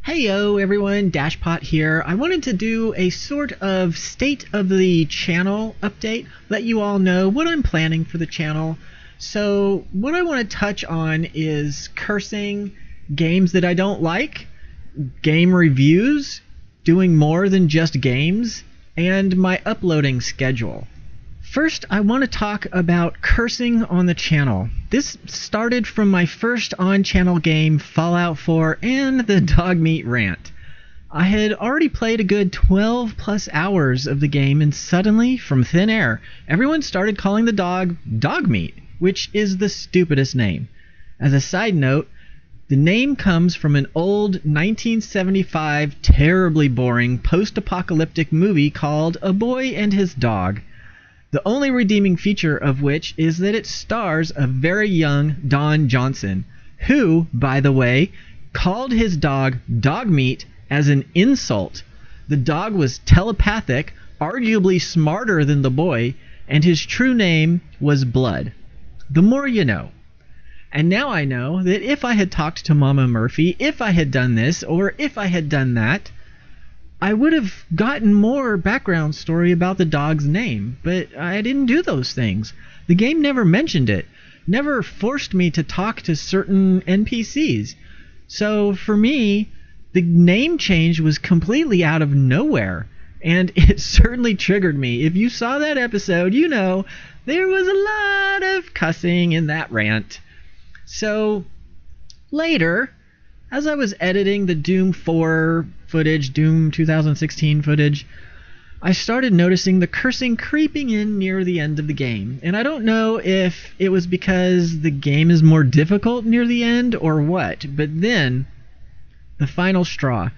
Heyo everyone, Dashpot here. I wanted to do a sort of state of the channel update, let you all know what I'm planning for the channel. So what I want to touch on is cursing, games that I don't like, game reviews, doing more than just games, and my uploading schedule. First, I want to talk about cursing on the channel. This started from my first on-channel game, Fallout 4, and the Dogmeat rant. I had already played a good 12 plus hours of the game, and suddenly, from thin air, everyone started calling the dog Dogmeat, which is the stupidest name. As a side note, the name comes from an old 1975 terribly boring post-apocalyptic movie called A Boy and His Dog. The only redeeming feature of which is that it stars a very young Don Johnson, who, by the way, called his dog Dogmeat as an insult. The dog was telepathic, arguably smarter than the boy, and his true name was Blood. The more you know. And now I know that if I had talked to Mama Murphy, if I had done this, or if I had done that, I would have gotten more background story about the dog's name, but I didn't do those things. The game never mentioned it, never forced me to talk to certain NPCs. So for me, the name change was completely out of nowhere, and it certainly triggered me. If you saw that episode, you know there was a lot of cussing in that rant. So later, as I was editing the Doom 4 footage, Doom 2016 footage, I started noticing the cursing creeping in near the end of the game. And I don't know if it was because the game is more difficult near the end or what, but then, the final straw.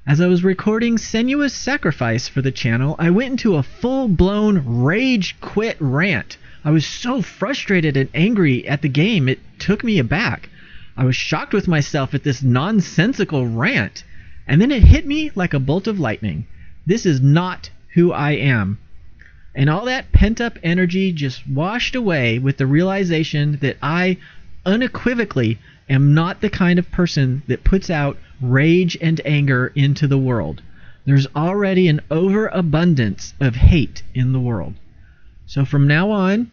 As I was recording Senua's Sacrifice for the channel, I went into a full-blown rage quit rant. I was so frustrated and angry at the game, it took me aback. I was shocked with myself at this nonsensical rant, and then it hit me like a bolt of lightning. This is not who I am. And all that pent-up energy just washed away with the realization that I unequivocally am not the kind of person that puts out rage and anger into the world. There's already an overabundance of hate in the world. So from now on,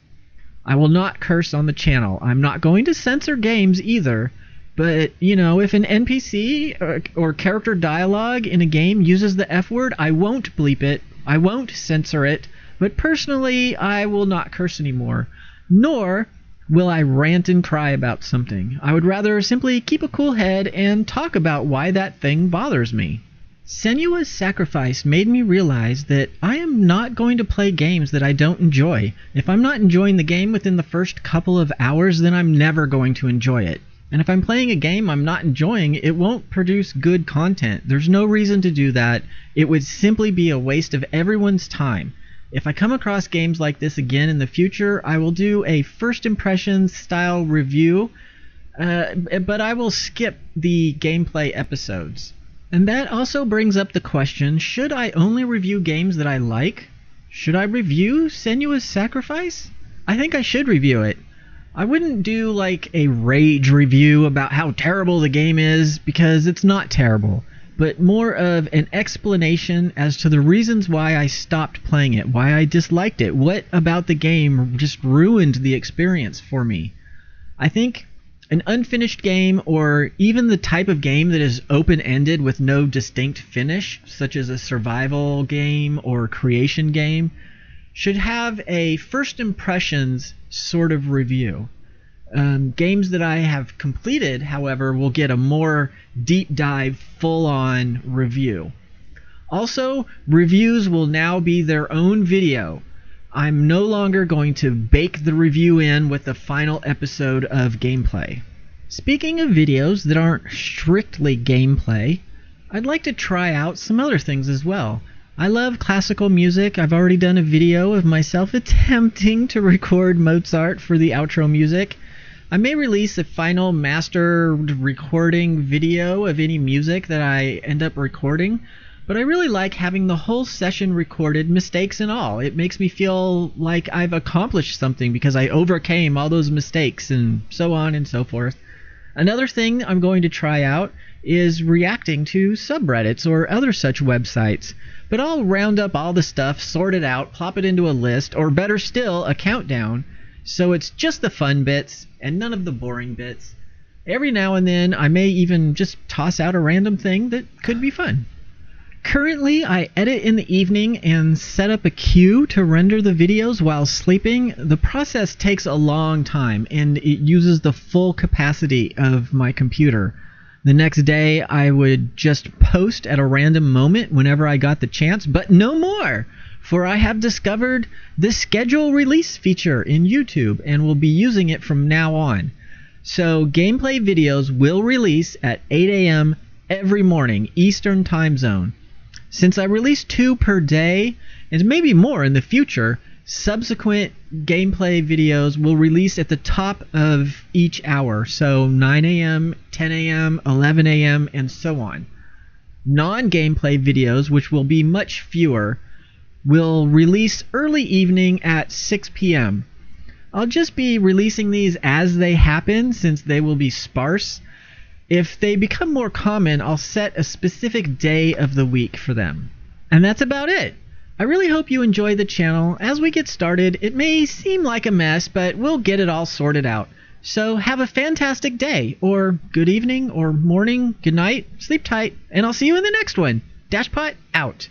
I will not curse on the channel. I'm not going to censor games either, but, you know, if an NPC or character dialogue in a game uses the F word, I won't bleep it, I won't censor it, but personally, I will not curse anymore. Nor will I rant and cry about something. I would rather simply keep a cool head and talk about why that thing bothers me. Senua's Sacrifice made me realize that I am not going to play games that I don't enjoy. If I'm not enjoying the game within the first couple of hours, then I'm never going to enjoy it. And if I'm playing a game I'm not enjoying, it won't produce good content. There's no reason to do that. It would simply be a waste of everyone's time. If I come across games like this again in the future, I will do a first impressions style review, but I will skip the gameplay episodes. And that also brings up the question, should I only review games that I like? Should I review Senua's Sacrifice? I think I should review it. I wouldn't do like a rage review about how terrible the game is, because it's not terrible, but more of an explanation as to the reasons why I stopped playing it, why I disliked it, what about the game just ruined the experience for me. I think an unfinished game, or even the type of game that is open-ended with no distinct finish, such as a survival game or creation game, should have a first impressions sort of review. Games that I have completed, however, will get a more deep dive, full-on review. Also, reviews will now be their own video. I'm no longer going to bake the review in with the final episode of gameplay. Speaking of videos that aren't strictly gameplay, I'd like to try out some other things as well. I love classical music. I've already done a video of myself attempting to record Mozart for the outro music. I may release a final master recording video of any music that I end up recording. but I really like having the whole session recorded, mistakes and all. It makes me feel like I've accomplished something because I overcame all those mistakes and so on and so forth. Another thing I'm going to try out is reacting to subreddits or other such websites. But I'll round up all the stuff, sort it out, plop it into a list, or better still, a countdown, so it's just the fun bits and none of the boring bits. Every now and then I may even just toss out a random thing that could be fun. Currently, I edit in the evening and set up a queue to render the videos while sleeping. The process takes a long time and it uses the full capacity of my computer. The next day I would just post at a random moment whenever I got the chance, but no more! For I have discovered the schedule release feature in YouTube and will be using it from now on. So gameplay videos will release at 8 a.m. every morning, Eastern Time Zone. Since I release 2 per day, and maybe more in the future, subsequent gameplay videos will release at the top of each hour, so 9 a.m., 10 a.m., 11 a.m., and so on. Non-gameplay videos, which will be much fewer, will release early evening at 6 p.m. I'll just be releasing these as they happen since they will be sparse. If they become more common, I'll set a specific day of the week for them. And that's about it. I really hope you enjoy the channel. As we get started, it may seem like a mess, but we'll get it all sorted out. So have a fantastic day, or good evening, or morning, good night, sleep tight, and I'll see you in the next one. Dashpot out.